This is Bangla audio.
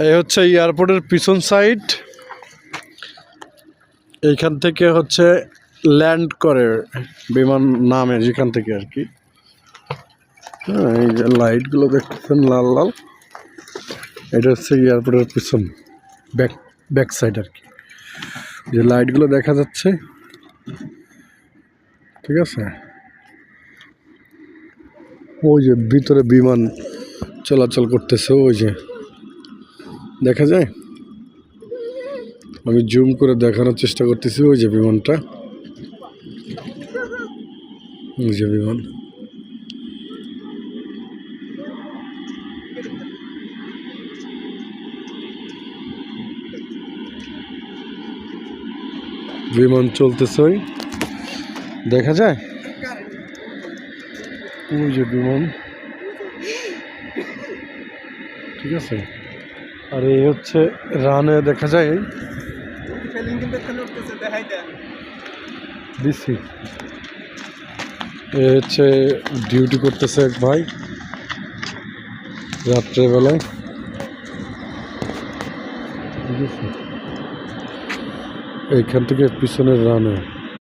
এই হচ্ছে এয়ারপোর্টের পিছন সাইড। এইখান থেকে হচ্ছে ল্যান্ড করে বিমান নামে যেখান থেকে আর কি। হ্যাঁ, এই যে লাইটগুলো দেখতেছেন লাল লাল, এটা হচ্ছে এয়ারপোর্টের পিছন ব্যাক সাইড আর কি। যে লাইটগুলো দেখা যাচ্ছে, ঠিক আছে। ওই যে ভিতরে বিমান চলাচল করতেছে, ওই যে দেখা যায়। আমি জুম করে দেখানোর চেষ্টা করতেছি, ওই যে বিমানটা, ওই যে বিমান। বিমান চলতেছে, ওই দেখা যায়, ওই যে বিমান, ঠিক আছে। আর এই হচ্ছে রানে দেখা যায় দিচ্ছি। এ হচ্ছে ডিউটি করতেছে এক ভাই রাত্রেবেলায়, এইখান থেকে পিছনের রানে।